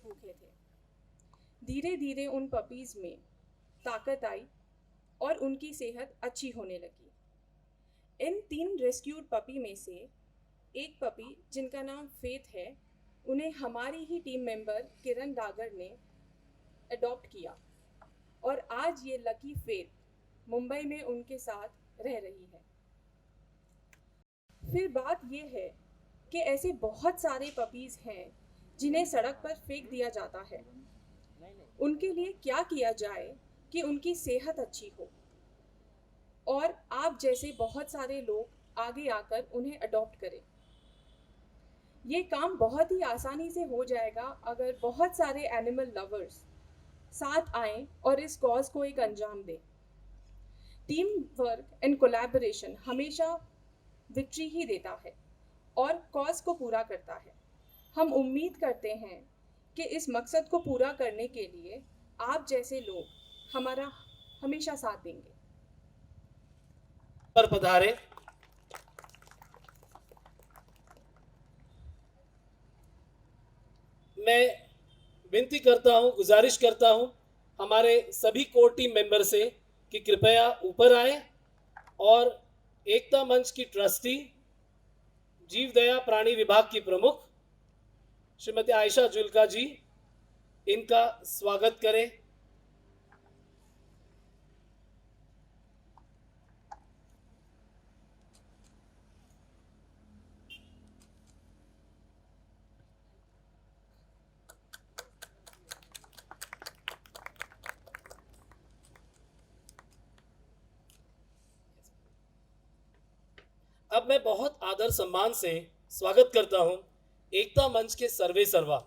भूखे थे। धीरे धीरे उन पपीज़ में ताकत आई और उनकी सेहत अच्छी होने लगी। इन 3 रेस्क्यूड पपी में से एक पपी जिनका नाम फेथ है, उन्हें हमारी ही टीम मेंबर किरण डागर ने अडॉप्ट किया और आज ये लकी फेथ मुंबई में उनके साथ रह रही है। फिर बात ये है कि ऐसे बहुत सारे पपीज़ हैं जिन्हें सड़क पर फेंक दिया जाता है। उनके लिए क्या किया जाए कि उनकी सेहत अच्छी हो, और आप जैसे बहुत सारे लोग आगे आकर उन्हें अडॉप्ट करें। ये काम बहुत ही आसानी से हो जाएगा अगर बहुत सारे एनिमल लवर्स साथ आएं और इस कॉज को एक अंजाम दें। टीम वर्क एंड कोलैबोरेशन हमेशा विक्ट्री ही देता है और कॉज को पूरा करता है। हम उम्मीद करते हैं कि इस मकसद को पूरा करने के लिए आप जैसे लोग हमारा हमेशा साथ देंगे। पर पधारे। मैं विनती करता हूं, गुजारिश करता हूं हमारे सभी कोर टीम मेंबर से कि कृपया ऊपर आए और एकता मंच की ट्रस्टी, जीव दया प्राणी विभाग की प्रमुख श्रीमती आयशा जुल्का जी, इनका स्वागत करें। अब मैं बहुत आदर सम्मान से स्वागत करता हूं एकता मंच के सर्वे सर्वा,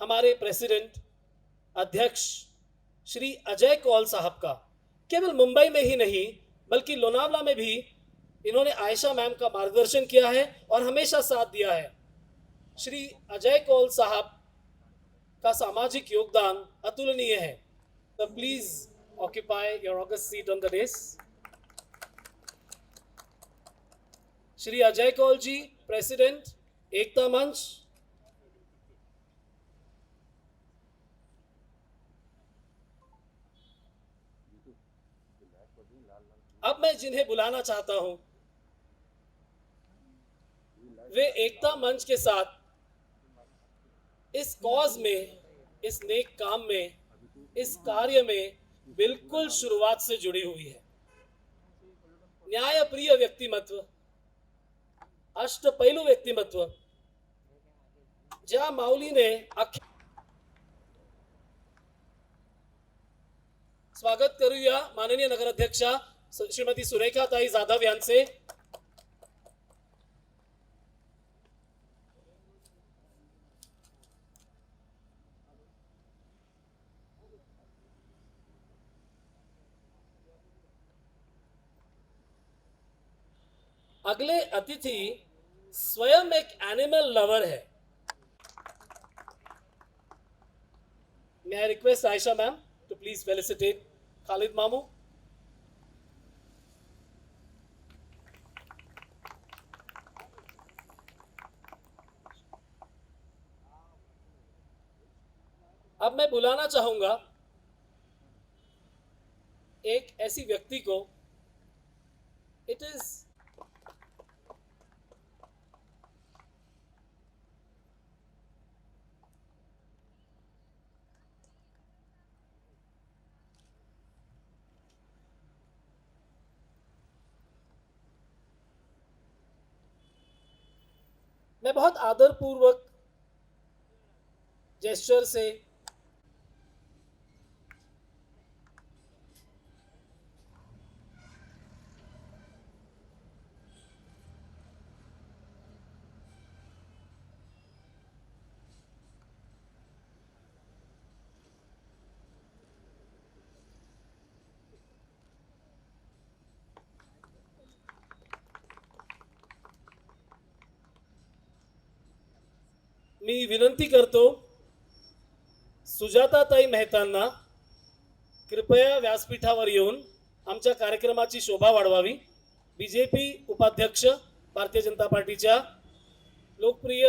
हमारे प्रेसिडेंट अध्यक्ष श्री अजय कौल साहब का। केवल मुंबई में ही नहीं बल्कि लोनावला में भी इन्होंने आयशा मैम का मार्गदर्शन किया है और हमेशा साथ दिया है। श्री अजय कौल साहब का सामाजिक योगदान अतुलनीय है। तो please occupy your august seat on the desk. Shri Ajay Kaul ji, president Ekta Manch. अब मैं जिन्हें बुलाना चाहता हूं वे एकता मंच के साथ इस कॉज में, इस नेक काम में, इस कार्य में बिल्कुल शुरुआत से जुड़ी हुई है। न्यायप्रिय व्यक्तिमत्व, अष्टपैलू व्यक्तिमत्व, ज्या माऊलीने स्वागत करूया माननीय नगराध्यक्षा श्रीमती सुरेखाताई जाधव यांचे। अगले अतिथि स्वयं एक एनिमल लवर है। May I request Aisha ma'am to please felicitate Khalid Mamu. अब मैं बुलाना चाहूंगा एक ऐसी व्यक्ति को। इट इज मैं बहुत आदरपूर्वक जेस्चर से मी विनंती करतो सुजाताताई मेहतांना कृपया व्यासपीठावर येऊन आमच्या कार्यक्रमाची शोभा वाढवावी। बीजेपी उपाध्यक्ष, भारतीय जनता पार्टीच्या लोकप्रिय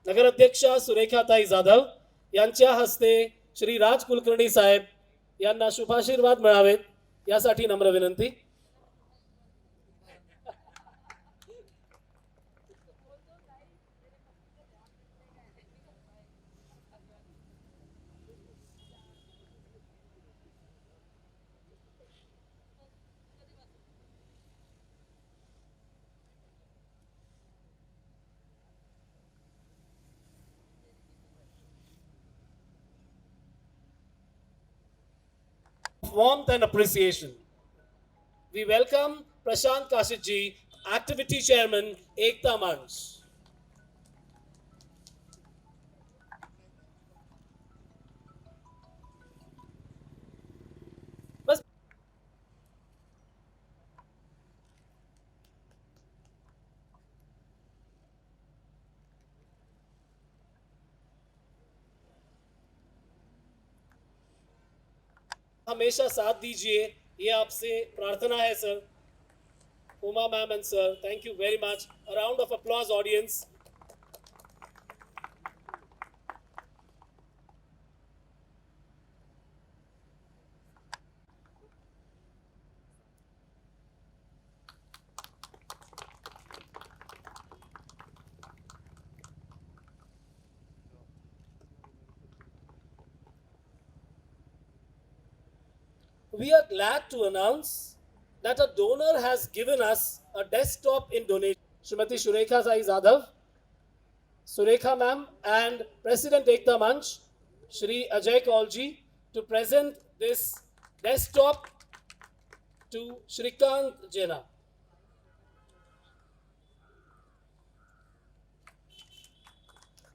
नगराध्यक्षा सुरेखाताई जाधव यांच्या हस्ते श्री राज कुलकर्णी साहेब यांना शुभाशीर्वाद मिळावेत यासाठी नम्र विनंती. Warmth and appreciation. We welcome Prashant Kashit ji, Activity Chairman, Ekta Manch. बस हमेशा साथ दीजिए, ये आपसे प्रार्थना है sir. Uma ma'am and sir, thank you very much. A round of applause, audience. We are glad to announce that a donor has given us a desktop in donation. Shrimati Surekha Sai Jadhav, Surekha ma'am, and President Ekta Manch, Shri Ajay Kaulji, to present this desktop to Shrikant Jena.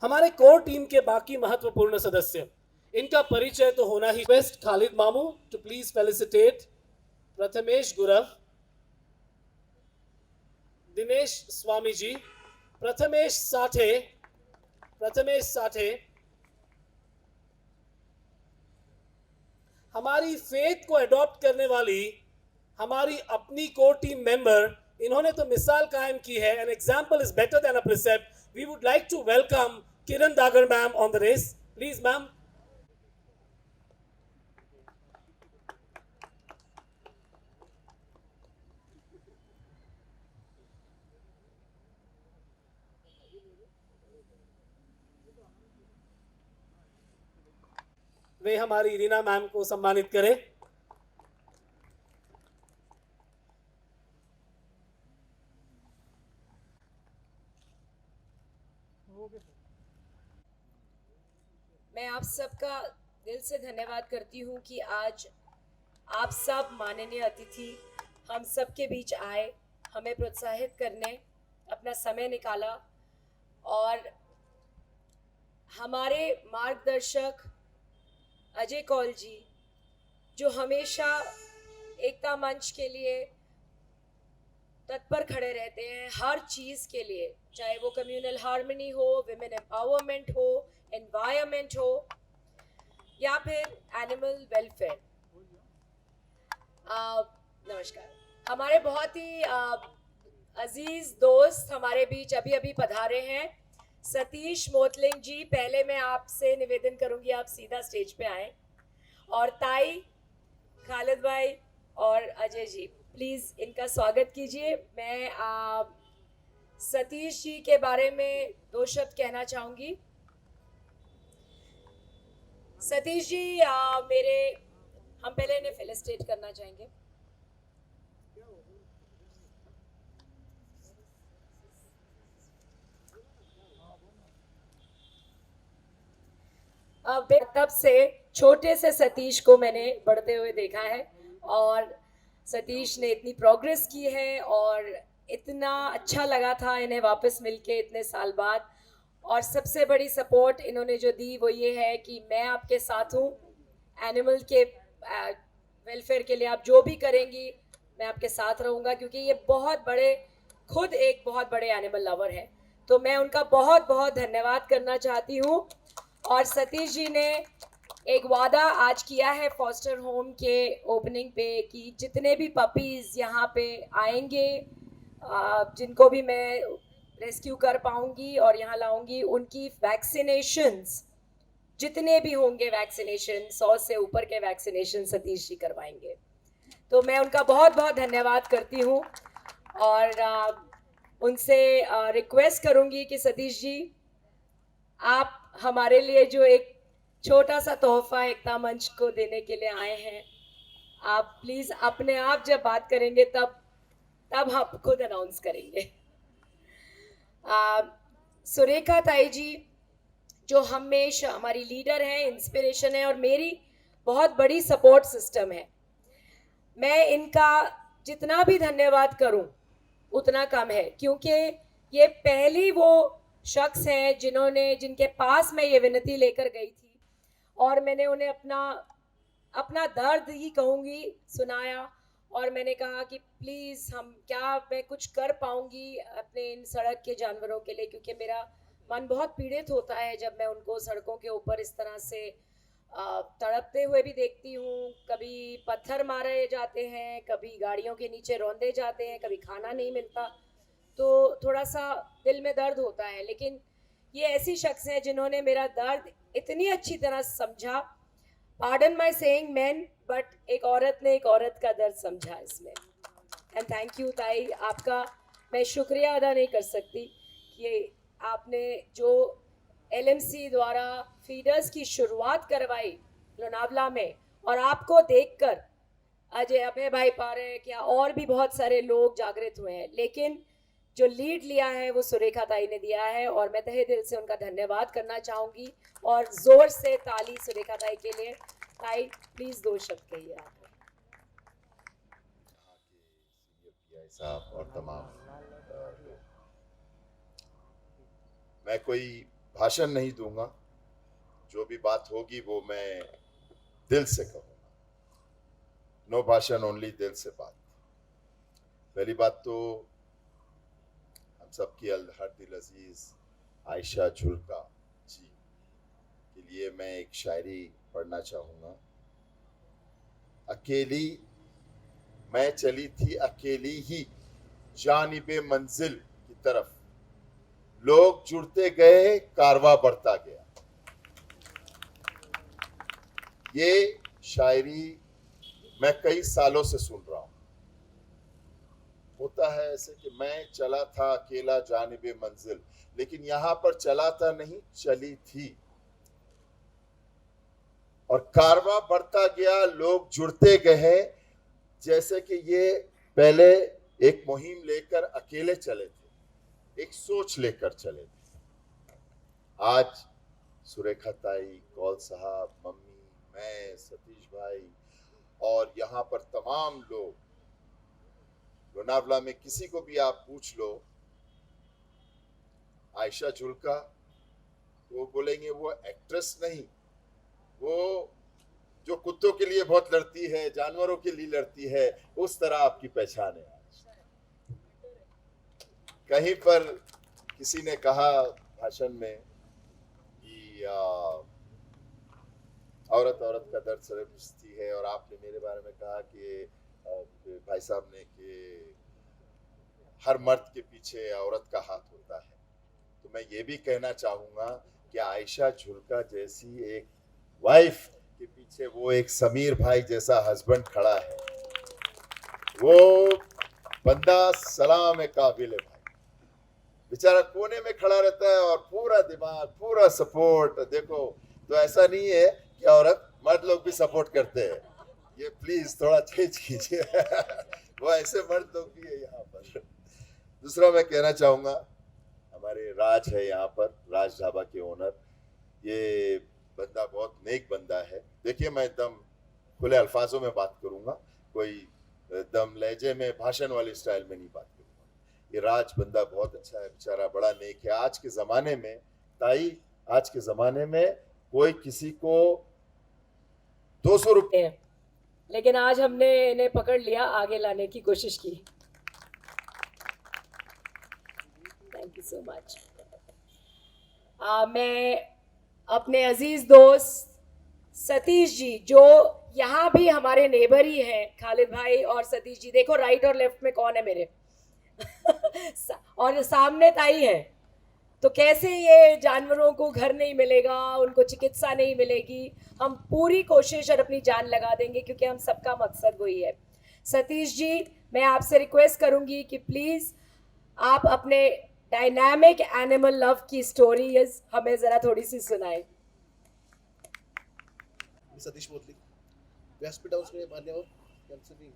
हमारे core team के बाकी महत्वपूर्ण सदस्य, इनका परिचय तो होना ही. Request Khalid Mamu to please felicitate Prathamesh Gurav, Dinesh Swami ji, Prathamesh Sathe, हमारी फेथ को अडॉप्ट करने वाली हमारी अपनी कोर टीम मेंबर, इन्होंने तो मिसाल कायम की है. An example is better than a precept. We would like to welcome Kiran Dagar ma'am on the race. Please ma'am. वे हमारी रीना मैम को सम्मानित करें. मैं आप सबका दिल से धन्यवाद करती हूँ कि आज आप सब माननीय अतिथि हम सबके बीच आए, हमें प्रोत्साहित करने अपना समय निकाला और हमारे मार्गदर्शक अजय कौल जी जो हमेशा एकता मंच के लिए तत्पर खड़े रहते हैं हर चीज़ के लिए, चाहे वो कम्युनल हार्मनी हो, विमेन एम्पावरमेंट हो, एनवायरनमेंट हो या फिर एनिमल वेलफेयर. नमस्कार. हमारे बहुत ही अजीज़ दोस्त हमारे बीच अभी अभी पधारे हैं, सतीश मोतलिंग जी. पहले मैं आपसे निवेदन करूंगी आप सीधा स्टेज पे आएँ, और ताई, खालिद भाई और अजय जी प्लीज़ इनका स्वागत कीजिए. मैं सतीश जी के बारे में 2 शब्द कहना चाहूँगी. सतीश जी हम पहले इन्हें फेलिसिटेट करना चाहेंगे. तब से छोटे से सतीश को मैंने बढ़ते हुए देखा है और सतीश ने इतनी प्रोग्रेस की है और इतना अच्छा लगा था इन्हें वापस मिलके इतने साल बाद. और सबसे बड़ी सपोर्ट इन्होंने जो दी वो ये है कि मैं आपके साथ हूँ, एनिमल के वेलफेयर के लिए आप जो भी करेंगी मैं आपके साथ रहूँगा, क्योंकि ये खुद एक बहुत बड़े एनिमल लवर हैं. तो मैं उनका बहुत बहुत धन्यवाद करना चाहती हूँ. और सतीश जी ने एक वादा आज किया है फॉस्टर होम के ओपनिंग पे कि जितने भी पपीज़ यहाँ पे आएंगे, जिनको भी मैं रेस्क्यू कर पाऊंगी और यहाँ लाऊंगी। उनकी वैक्सीनेशंस जितने भी होंगे, वैक्सीनेशन 100 से ऊपर के वैक्सीनेशन सतीश जी करवाएंगे। तो मैं उनका बहुत बहुत धन्यवाद करती हूँ और उनसे रिक्वेस्ट करूँगी कि सतीश जी, आप हमारे लिए जो एक छोटा सा तोहफा एकता मंच को देने के लिए आए हैं, आप प्लीज़ अपने आप जब बात करेंगे तब हम खुद अनाउंस करेंगे। सुरेखा ताई जी जो हमेशा हमारी लीडर है, इंस्पिरेशन है और मेरी बहुत बड़ी सपोर्ट सिस्टम है। मैं इनका जितना भी धन्यवाद करूं उतना कम है, क्योंकि ये पहली वो शख्स हैं जिनके पास मैं ये विनती लेकर गई थी और मैंने उन्हें अपना दर्द ही कहूँगी सुनाया और मैंने कहा कि प्लीज़ मैं कुछ कर पाऊँगी अपने इन सड़क के जानवरों के लिए, क्योंकि मेरा मन बहुत पीड़ित होता है जब मैं उनको सड़कों के ऊपर इस तरह से तड़पते हुए भी देखती हूँ। कभी पत्थर मारे जाते हैं, कभी गाड़ियों के नीचे रौंदे जाते हैं, कभी खाना नहीं मिलता, तो थोड़ा सा दिल में दर्द होता है। लेकिन ये ऐसी शख्स हैं जिन्होंने मेरा दर्द इतनी अच्छी तरह समझा। Pardon my saying man, but एक औरत ने एक औरत का दर्द समझा इसमें। एंड थैंक यू ताई, आपका मैं शुक्रिया अदा नहीं कर सकती कि आपने जो LMC द्वारा फीडर्स की शुरुआत करवाई लोनावला में, और आपको देखकर अजय अभय भाई पारेख या और भी बहुत सारे लोग जागृत हुए हैं, लेकिन जो लीड लिया है वो सुरेखा ताई ने दिया है और मैं तहे दिल से उनका धन्यवाद करना चाहूँगी। और ज़ोर से ताली सुरेखा ताई के लिए। ताई प्लीज़ 2 शब्द कहिए आप। साहब और तमाम मैं कोई भाषण नहीं दूंगा, जो भी बात होगी वो मैं दिल से कहूँगा। नो भाषण, ओनली दिल से बात। पहली बात तो हम सबकी हर दिल अजीज आयशा झुल्का जी के लिए मैं एक शायरी पढ़ना चाहूँगा। अकेली मैं चली थी अकेली ही जानिबे मंजिल की तरफ, लोग जुड़ते गए कारवां बढ़ता गया। ये शायरी मैं कई सालों से सुन रहा हूं। होता है ऐसे कि मैं चला था अकेला जानिबे मंजिल, लेकिन यहां पर चला था नहीं, चली थी और कारवां बढ़ता गया, लोग जुड़ते गए। जैसे कि ये पहले एक मुहिम लेकर अकेले चले थे, एक सोच लेकर चले थे। आज सुरेखा ताई, कौल साहब, मम्मी, मैं, सतीश भाई और यहाँ पर तमाम लोग, लोनावला में किसी को भी आप पूछ लो आयशा झुल्का, वो बोलेंगे वो एक्ट्रेस नहीं, वो जो कुत्तों के लिए बहुत लड़ती है, जानवरों के लिए लड़ती है, उस तरह आपकी पहचान है। कहीं पर किसी ने कहा भाषण में कि औरत औरत का दर्द समझती है, और आपने मेरे बारे में कहा कि भाई साहब ने कि हर मर्द के पीछे औरत का हाथ होता है। तो मैं ये भी कहना चाहूँगा कि आयशा झुल्का जैसी एक वाइफ के पीछे वो एक समीर भाई जैसा हस्बैंड खड़ा है, वो बंदा सलाम काबिल है। भाई बेचारा कोने में खड़ा रहता है और पूरा दिमाग, पूरा सपोर्ट। देखो तो ऐसा नहीं है कि औरत मर्द लोग भी सपोर्ट करते हैं, ये प्लीज थोड़ा चेंज कीजिए वो ऐसे मर्द लोग भी है यहाँ पर। दूसरा मैं कहना चाहूँगा, हमारे राज है यहाँ पर, राज ढाबा के ओनर, ये बंदा बहुत नेक बंदा है। देखिए मैं एकदम खुले अल्फाजों में बात करूँगा, कोई दम लहजे में भाषण वाले स्टाइल में नहीं बात करूँगा। ये राज बंदा बहुत अच्छा है, बेचारा बड़ा नेक है। आज के ज़माने में ताई, आज के ज़माने में कोई किसी को 200 रुपये, लेकिन आज हमने इन्हें पकड़ लिया, आगे लाने की कोशिश की। Thank you so much. मैं अपने अजीज दोस्त सतीश जी, जो यहाँ भी हमारे नेबर ही हैं, खालिद भाई और सतीश जी, देखो राइट और लेफ्ट में कौन है मेरे, और सामने ताई है, तो कैसे ये जानवरों को घर नहीं मिलेगा, उनको चिकित्सा नहीं मिलेगी। हम पूरी कोशिश और अपनी जान लगा देंगे, क्योंकि हम सबका मकसद वही है। सतीश जी, मैं आपसे रिक्वेस्ट करूंगी कि प्लीज आप अपने डायनामिक एनिमल लव की स्टोरीज हमें जरा थोडी सी सुनाएं. मी सतीश मोतली, व्यासपीठ हाऊसकडे मान्यवर यांचं मी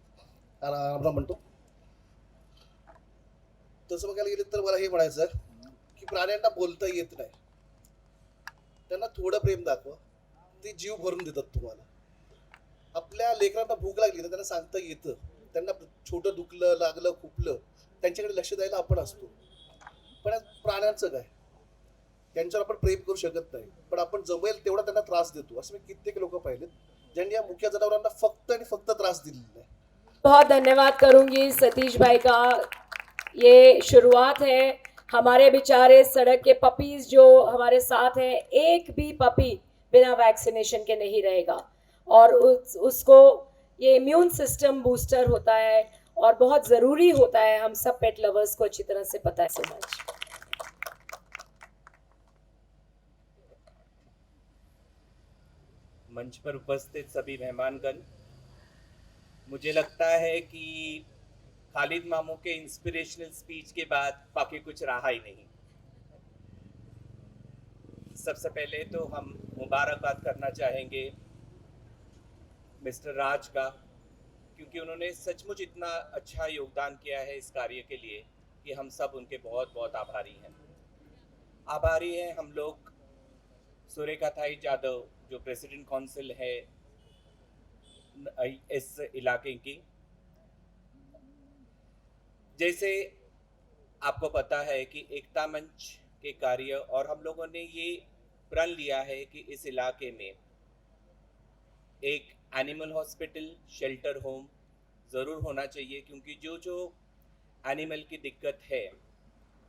रामराम म्हणतो. तसं बघायला गेलं तर मला हे म्हणायचं की प्राण्यांना बोलता येत नाही, त्यांना थोडं प्रेम दाखवा, ते जीव भरून देतात तुम्हाला. आपल्या लेकरांना भूक लागली तर त्यांना सांगता येतं, त्यांना छोटं दुखलं लागलं खुपलं त्यांच्याकडे लक्ष द्यायला आपण असतो. पण आज प्राण्यांचं काय, त्यांच्यावर आपण प्रेम करू शकत नाही, पण आपण जमेल तेवढा त्यांना त्रास देतो. असं मी कित्येक लोक पाहिलेत ज्यांनी या मुख्य जनावरांना फक्त आणि फक्त त्रास दिलेला आहे. बहुत धन्यवाद करूंगी सतीश भाई का. ये शुरुआत है. हमारे बेचारे सड़क के पपीज जो हमारे साथ हैं, एक भी पपी बिना वैक्सीनेशन के नहीं रहेगा, और उसको ये इम्यून सिस्टम बूस्टर होता है और बहुत ज़रूरी होता है. हम सब पेट लवर्स को अच्छी तरह से पता है. So much. मंच पर उपस्थित सभी मेहमानगण, मुझे लगता है कि खालिद मामू के इंस्पिरेशनल स्पीच के बाद बाकी कुछ रहा ही नहीं. सबसे पहले तो हम मुबारकबाद करना चाहेंगे मिस्टर राज का, क्योंकि उन्होंने सचमुच इतना अच्छा योगदान किया है इस कार्य के लिए कि हम सब उनके बहुत बहुत आभारी हैं. आभारी हैं हम लोग सुरेखा थाई जादव, जो प्रेसिडेंट काउंसिल है इस इलाके की. जैसे आपको पता है कि एकता मंच के कार्य, और हम लोगों ने ये प्रण लिया है कि इस इलाके में एक एनिमल हॉस्पिटल, शेल्टर होम ज़रूर होना चाहिए, क्योंकि जो जो एनिमल की दिक्कत है,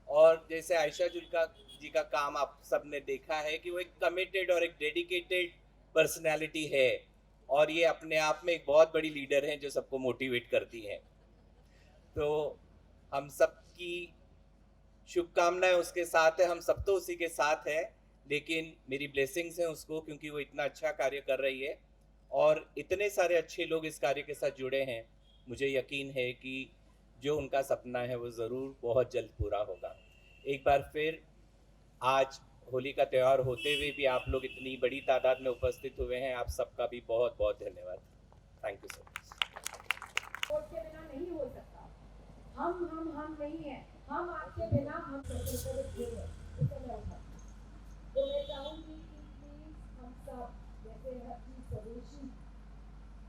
और जैसे आयशा जुल्का जी का काम आप सब ने देखा है कि वो एक कमिटेड और एक डेडिकेटेड पर्सनालिटी है, और ये अपने आप में एक बहुत बड़ी लीडर हैं जो सबको मोटिवेट करती हैं. तो हम सब की शुभकामनाएं उसके साथ है, हम सब तो उसी के साथ हैं, लेकिन मेरी ब्लेसिंग्स हैं उसको, क्योंकि वो इतना अच्छा कार्य कर रही है और इतने सारे अच्छे लोग इस कार्य के साथ जुड़े हैं. मुझे यकीन है कि जो उनका सपना है वो ज़रूर बहुत जल्द पूरा होगा. एक बार फिर आज होली का त्यौहार होते हुए भी आप लोग इतनी बड़ी तादाद में उपस्थित हुए हैं, आप सबका भी बहुत बहुत धन्यवाद. Thank you so much. Vote के बिना नहीं हो सकता. हम नहीं है, हम आपके बिना हम नहीं है. तो मैं चाहूंगी कि प्लीज हम सब, जैसे हर चीज स्वदेशी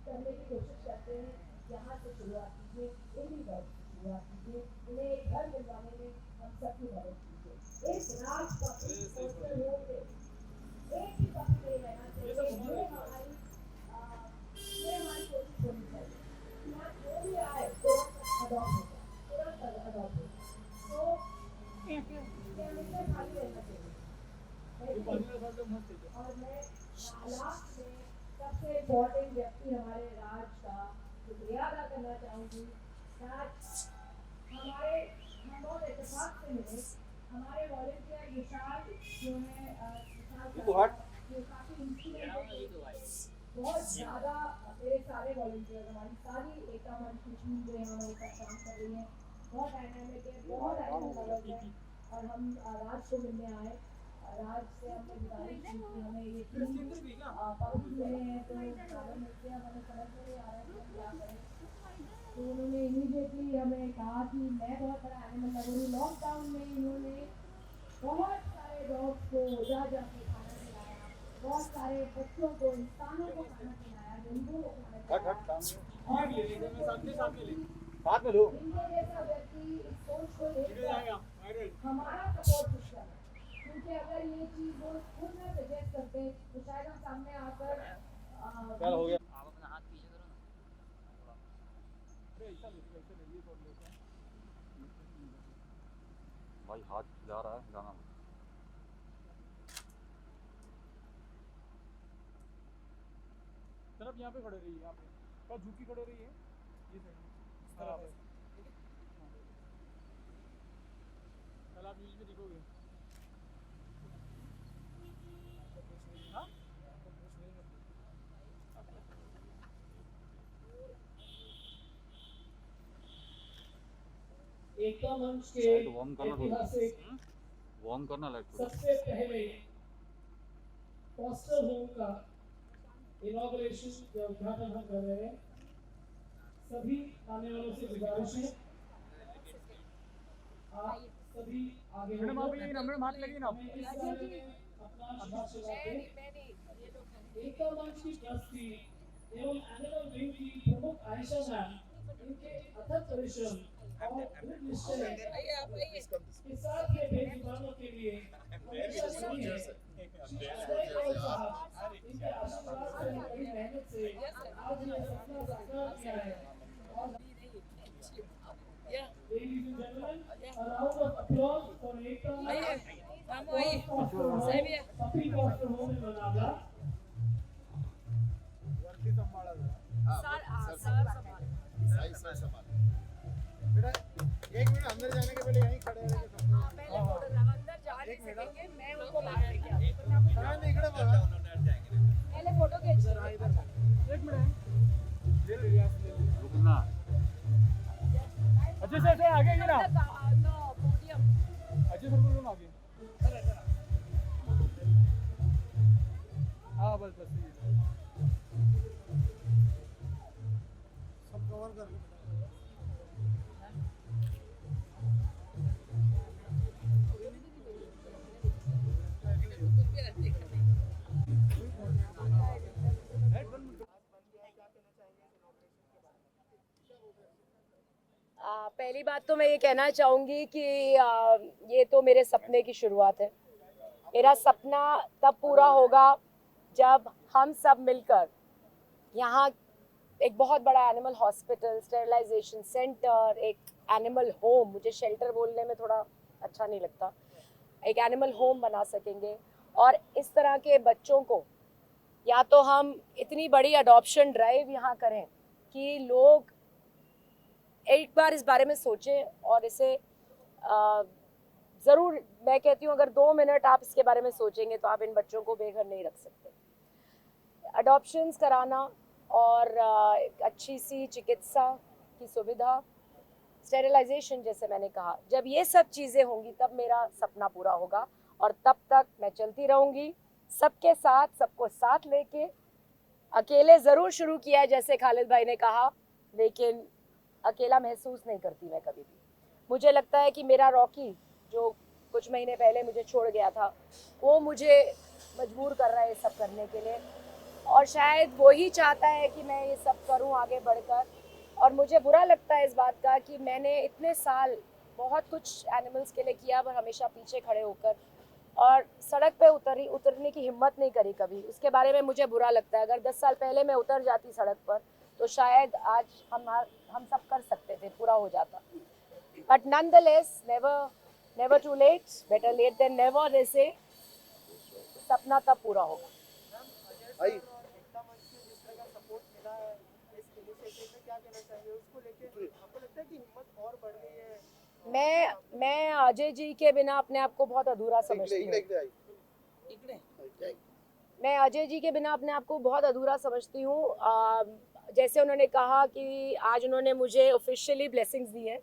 करने की कोशिश करते हैं, यहाँ से शुरुआत कीजिए, इन्हीं घर से शुरुआत कीजिए, उन्हें एक घर दिलवाने में हम सबकी मदद कीजिए. इस राज का पोस्टर हो के एक ही पक्ष में रहना चाहिए. ये हमारी कोशिश होनी चाहिए. यहाँ जो भी आए तुरंत अडॉप्ट हो जाए, तुरंत अडॉप्ट हो जाए. तो ये हमेशा खाली रहना चाहिए. और मैं लास्ट में सबसे इम्पोर्टेंट व्यक्ति हमारे राज का शुक्रिया अदा करना चाहूँगी. राज हम बहुत इत्तेफाक से मिले. हमारे वॉलंटियर विशाल जो है, जो काफ़ी इंस्पिरेट है, बहुत ज़्यादा मेरे सारे वॉलंटियर, हमारी सारी एकता मंच की टीम जो है हमारे साथ काम कर रही है, बहुत डायनामिक है, बहुत एनिमल है. और हम राज को मिलने आए. राज से हमने गुजारिश की कि हमें ये पक्ष मिले हैं, तो सारे मिलते हैं, हमें समझ में नहीं आ रहा है कि हम क्या करें. तो उन्होंने इमीडिएटली हमें कहा कि मैं बहुत बड़ा एनिमल लवर हूँ. लॉकडाउन में इन्होंने बहुत सारे डॉग्स को जा के खाना खिलाया, बहुत सारे बच्चों को, इंसानों को खाना खिलाया, जंतुओं को खाना खिलाया. और इनके जैसा व्यक्ति इस सोच को लेकर हमारा सपोर्ट सिस्टम है, क्योंकि अगर ये चीज़ वो खुद ना सजेस्ट करते तो शायद हम सामने आकर हो गया. भाई हाथ जा रहा है गाना. तरफ यहाँ पे खड़े रहिए, यहाँ पे बस झुकी खड़े रहिए, ये साइड में. कल आप न्यूज़ में दिखोगे। एकता मंच के लाइट वार्म करना ऐतिहासिक वार्म करना लाइट थोड़ा। सबसे पहले फॉस्टर होम का इनॉग्रेशन या उद्घाटन हम कर रहे हैं। सभी आने वालों से गुजारिश है आप सभी आगे मैडम आप ये मैडम हाथ लगी ना। हमें इस बारे में अपना आशीर्वाद दें। एकता मंच की ट्रस्टी एवं एनिमल विंग की प्रमुख आयशा मैम इनके अथक परिश्रम और दृढ़ निश्चय के साथ ये बेजुबानों के लिए हमेशा खड़ी है। श्री अजय कौल साहब इनके आशीर्वाद से बड़ी मेहनत से आज ये सपना साकार किया है। और ladies and gentlemen, a round of applause for Ekta Manch, Puppy Foster Home in Lonavala. बेटा एक मिनट अंदर जाने के पहले यहीं खड़े रहेंगे सब लोग। एक मिनट हाँ, नहीं इकडे बघा जरा इधर एक मिनट रुकना। अच्छे से आगे गिरा। अच्छे सर बोलो आगे। हाँ बस बस ये। सब कवर कर लो। पहली बात तो मैं ये कहना चाहूँगी कि ये तो मेरे सपने की शुरुआत है। मेरा सपना तब पूरा होगा जब हम सब मिलकर यहाँ एक बहुत बड़ा एनिमल हॉस्पिटल, स्टेरिलाइजेशन सेंटर, एक एनिमल होम, मुझे शेल्टर बोलने में थोड़ा अच्छा नहीं लगता, एक एनिमल होम बना सकेंगे। और इस तरह के बच्चों को या तो हम इतनी बड़ी अडॉप्शन ड्राइव यहाँ करें कि लोग एक बार इस बारे में सोचें और इसे ज़रूर, मैं कहती हूँ अगर 2 मिनट आप इसके बारे में सोचेंगे तो आप इन बच्चों को बेघर नहीं रख सकते। अडॉप्शंस कराना और एक अच्छी सी चिकित्सा की सुविधा, स्टेरिलाइजेशन जैसे मैंने कहा, जब ये सब चीज़ें होंगी तब मेरा सपना पूरा होगा। और तब तक मैं चलती रहूँगी सबके साथ, सबको साथ लेके। अकेले ज़रूर शुरू किया है जैसे खालिद भाई ने कहा, लेकिन अकेला महसूस नहीं करती मैं कभी भी। मुझे लगता है कि मेरा रॉकी जो कुछ महीने पहले मुझे छोड़ गया था, वो मुझे मजबूर कर रहा है ये सब करने के लिए, और शायद वो ही चाहता है कि मैं ये सब करूं आगे बढ़कर। और मुझे बुरा लगता है इस बात का कि मैंने इतने साल बहुत कुछ एनिमल्स के लिए किया पर हमेशा पीछे खड़े होकर और सड़क पे उतरने की हिम्मत नहीं करी कभी। उसके बारे में मुझे बुरा लगता है। अगर 10 साल पहले मैं उतर जाती सड़क पर तो शायद आज हम सब कर सकते थे, पूरा हो जाता। But nonetheless, never too late, better late than never they say। सपना तब पूरा होगा। आई मैं अजय जी के बिना अपने आप को बहुत अधूरा समझती हूँ। मैं अजय जी के बिना अपने आप को बहुत अधूरा समझती हूँ। जैसे उन्होंने कहा कि आज उन्होंने मुझे ऑफिशियली ब्लेसिंग्स दी हैं,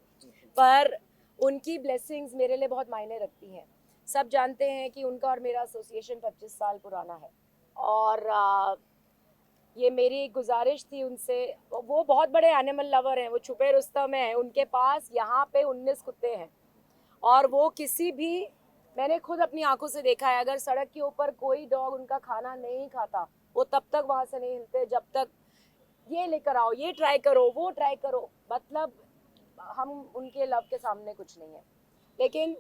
पर उनकी ब्लेसिंग्स मेरे लिए बहुत मायने रखती हैं। सब जानते हैं कि उनका और मेरा एसोसिएशन 25 साल पुराना है, और ये मेरी गुजारिश थी उनसे। वो बहुत बड़े एनिमल लवर हैं, वो छुपे रुस्तम हैं, उनके पास यहाँ पे 19 कुत्ते हैं, और वो किसी भी, मैंने खुद अपनी आंखों से देखा है, अगर सड़क के ऊपर कोई डॉग उनका खाना नहीं खाता वो तब तक वहाँ से नहीं हिलते जब तक ये लेकर आओ, ये ट्राई करो, वो ट्राई करो। मतलब हम उनके लव के सामने कुछ नहीं है। लेकिन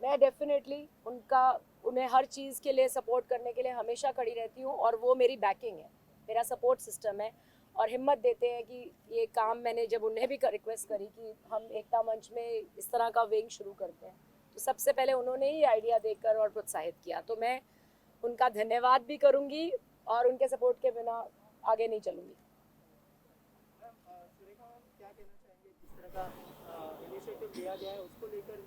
मैं डेफिनेटली उन्हें हर चीज़ के लिए सपोर्ट करने के लिए हमेशा खड़ी रहती हूँ, और वो मेरी बैकिंग है, मेरा सपोर्ट सिस्टम है, और हिम्मत देते हैं कि ये काम मैंने जब उन्हें भी रिक्वेस्ट करी कि हम एकता मंच में इस तरह का विंग शुरू करते हैं, तो सबसे पहले उन्होंने ही आइडिया देकर और प्रोत्साहित किया। तो मैं उनका धन्यवाद भी करूँगी और उनके सपोर्ट के बिना आगे नहीं चलूँगी। क्या कहना चाहेंगे, जिस तरह का इनिशिएटिव लिया गया है उसको लेकर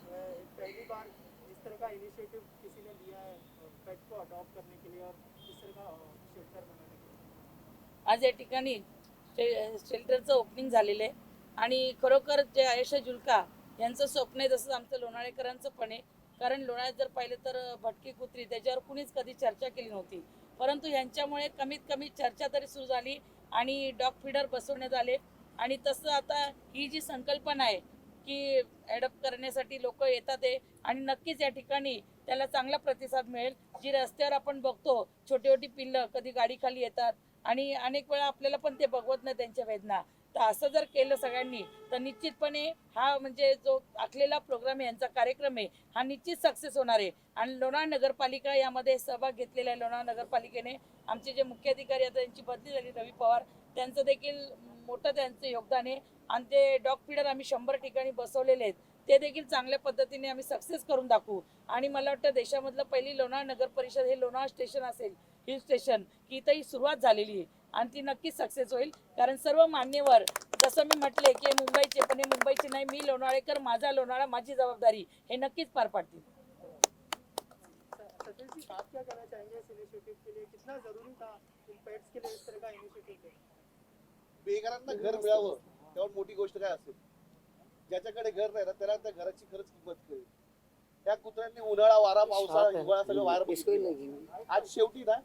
पहली बार इस तरह का इनिशिएटिव किसी ने लिया है पेट को अडॉप्ट करने के लिए और इस तरह का शेल्टर बनाने के लिए? आज या ठिकाणी शेल्टरचं ओपनिंग झालेलं आहे आणि खरोखर जे आयशा जुल्का यांचं स्वप्न आहे तसंच आमचं लोणाळेकरांचं पण आहे. कारण लोणाळ्यात जर पाहिलं तर भटकी कुत्री त्याच्यावर कुणीच कधी चर्चा केली नव्हती, परंतु यांच्यामुळे कमीत कमी चर्चा तरी सुरू झाली आणि डॉग फीडर बसवण्यात आले. आणि तसं आता ही जी संकल्पना आहे की ॲडॉप्ट करण्यासाठी लोक येतात आहे आणि नक्कीच या ठिकाणी त्याला चांगला प्रतिसाद मिळेल. जी रस्त्यावर आपण बघतो छोटी छोटी पिल्लं कधी गाडीखाली येतात आणि अनेक वेळा आपल्याला पण ते बघवत नाही त्यांच्या वेदना. तर असं जर केलं सगळ्यांनी तर निश्चितपणे हा म्हणजे जो आखलेला प्रोग्राम आहे यांचा कार्यक्रम आहे हा निश्चित सक्सेस होणार आहे. आणि लोणावळा नगरपालिका यामध्ये सहभाग घेतलेला आहे. लोणावळा नगरपालिकेने आमचे जे मुख्य अधिकारी आता त्यांची बदली झाली रवी पवार त्यांचं देखील मोठं त्यांचं योगदान आहे. आणि ते डॉग फीडर आम्ही 100 ठिकाणी बसवलेले आहेत ते देखील चांगल्या पद्धतीने आम्ही सक्सेस करून दाखवू. आणि मला वाटतं देशामधलं पहिली लोणावळा नगर परिषद हे लोणावळा स्टेशन असेल हिल स्टेशन की इथं ही सुरुवात झालेली आहे आणि ती नक्कीच सक्सेस होईल. कारण सर्व मान्यवर जसं मी म्हटले की मुंबईचे पण हे मुंबईचे नाही, मी लोणावळेकर माझा लोणावळा माझी जबाबदारी हे नक्कीच पार पाडतील. सचिन जी आप क्या कहना चाहेंगे इस इनिशिएटिव के लिए? कितना जरूरी था इन पेट्स के लिए इस तरह का इनिशिएटिव लेना? बेघरांना घर मिळावं त्यावर मोठी गोष्ट काय असेल? ज्याच्याकडे घर नाही ना त्याला त्या घराची खरंच किंमत कळेल. त्या कुत्र्यांनी उन्हाळा वारा पावसाळा हिवाळा सगळं वार बघितलं. आज शेवटी ना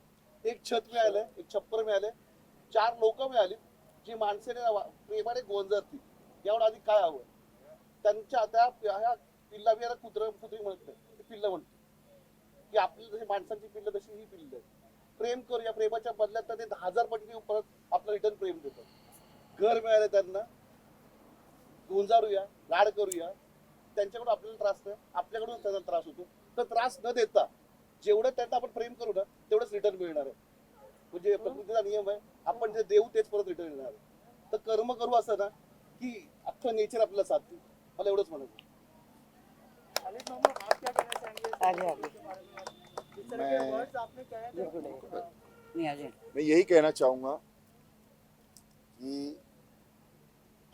एक छत मिळालं, एक छप्पर मिळालं, 4 लोक मिळाली जी माणसाने प्रेमाने गोंजरतील. एवढं आधी काय हवं? त्यांच्या त्या पिल्ला बियाला कुत्री म्हणत नाही, ते पिल्लं म्हणते की आपली जशी माणसांची पिल्लं तशी ही पिल्लं. प्रेम करूया, प्रेमाच्या बदल्यात ते 1000 पटीने परत आपलं रिटर्न प्रेम देतात. घर मिळालं त्यांना, गोंजारूया, लाड करूया. त्यांच्याकडून आपल्याला त्रास नाही, आपल्याकडून त्यांना त्रास होतो. तर त्रास न देता जेवढं त्यांना आपण प्रेम करू ना तेवढंच रिटर्न मिळणार आहे. म्हणजे प्रकृतीचा नियम आहे, आपण जे देऊ तेच परत रिटर्न येणार आहे. तर कर्म करू असं ना की अख्खं नेचर आपल्याला साथ देईल. मला एवढंच म्हणायचं. खालिद मामू आप क्या कहना चाहेंगे इस इनिशिएटिव के बारे में? इस तरह के वर्ड्स आपने कहे थे मैं यही कहना चाहूँगा कि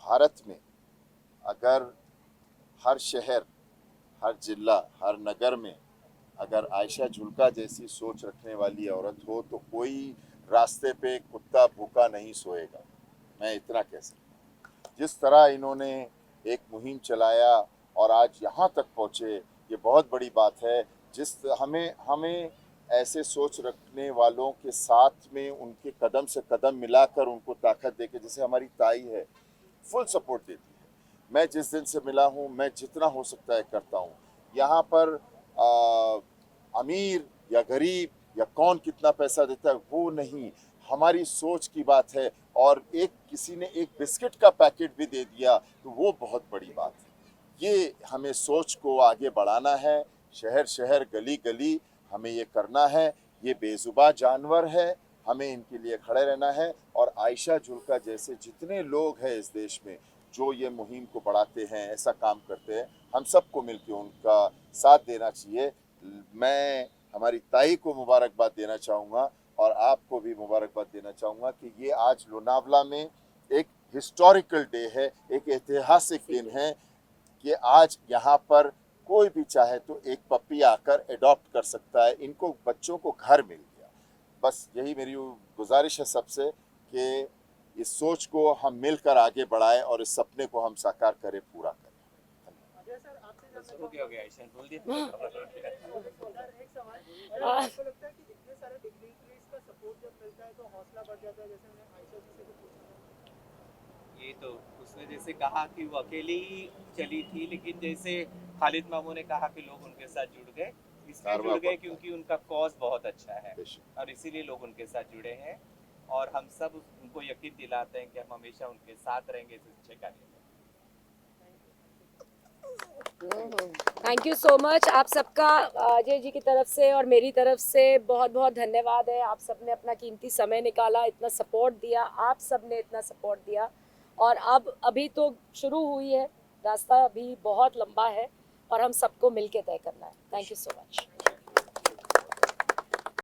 भारत में अगर हर शहर, हर जिला, हर नगर में अगर आयशा जुल्का जैसी सोच रखने वाली औरत हो तो कोई रास्ते पे कुत्ता भूखा नहीं सोएगा. मैं इतना कह सकता. जिस तरह इन्होंने एक मुहिम चलाया और आज यहाँ तक पहुँचे, ये बहुत बड़ी बात है. हमें ऐसे सोच रखने वालों के साथ में उनके कदम से कदम मिलाकर उनको ताकत देके, जैसे हमारी ताई है फुल सपोर्ट देती है. मैं जिस दिन से मिला हूँ मैं जितना हो सकता है करता हूँ. यहाँ पर अमीर या गरीब या कौन कितना पैसा देता है वो नहीं, हमारी सोच की बात है. और एक किसी ने एक बिस्किट का पैकेट भी दे दिया तो वो बहुत बड़ी बात है. ये हमें सोच को आगे बढ़ाना है. शहर शहर गली गली हमें ये करना है. ये बेजुबान जानवर है, हमें इनके लिए खड़े रहना है. और आयशा जुल्का जैसे जितने लोग हैं इस देश में जो ये मुहिम को बढ़ाते हैं, ऐसा काम करते हैं, हम सबको मिलकर उनका साथ देना चाहिए. मैं हमारी ताई को मुबारकबाद देना चाहूँगा और आपको भी मुबारकबाद देना चाहूँगा कि ये आज लोनावला में एक हिस्टोरिकल डे है, एक ऐतिहासिक दिन है कि आज यहाँ पर कोई भी चाहे तो एक पप्पी आकर एडॉप्ट कर सकता है. इनको बच्चों को घर मिल गया. बस यही मेरी गुजारिश है सबसे कि इस सोच को हम मिलकर आगे बढ़ाएं और इस सपने को हम साकार करें, पूरा करें. अजय सर आपसे हो गया ऐसा बोल दिया. एक सवाल, आपको लगता है कि इतने सारे डिग्निटरीज का सपोर्ट जब मिलता है तो हौसला बढ़ जाता है? जैसे मैंने आयशा जी से भी पूछा, ये तो उसने जैसे कहा कि वो अकेली ही चली थी, लेकिन जैसे खालिद मामू ने कहा कि लोग उनके साथ जुड़ गए, इसलिए जुड़ गए क्योंकि उनका कॉज बहुत अच्छा है और इसीलिए लोग उनके साथ जुड़े हैं. और हम सब उनको यकीन दिलाते हैं कि हम हमेशा उनके साथ रहेंगे इस अच्छे कार्य में. Thank you so much. आप सबका अजय जी की तरफ से और मेरी तरफ से बहुत बहुत धन्यवाद है. आप सबने अपना कीमती समय निकाला, इतना सपोर्ट दिया, आप सबने इतना सपोर्ट दिया. और अब अभी तो शुरू हुई है, रास्ता अभी बहुत लंबा है और हम सबको मिलके तय करना है. Thank you so much.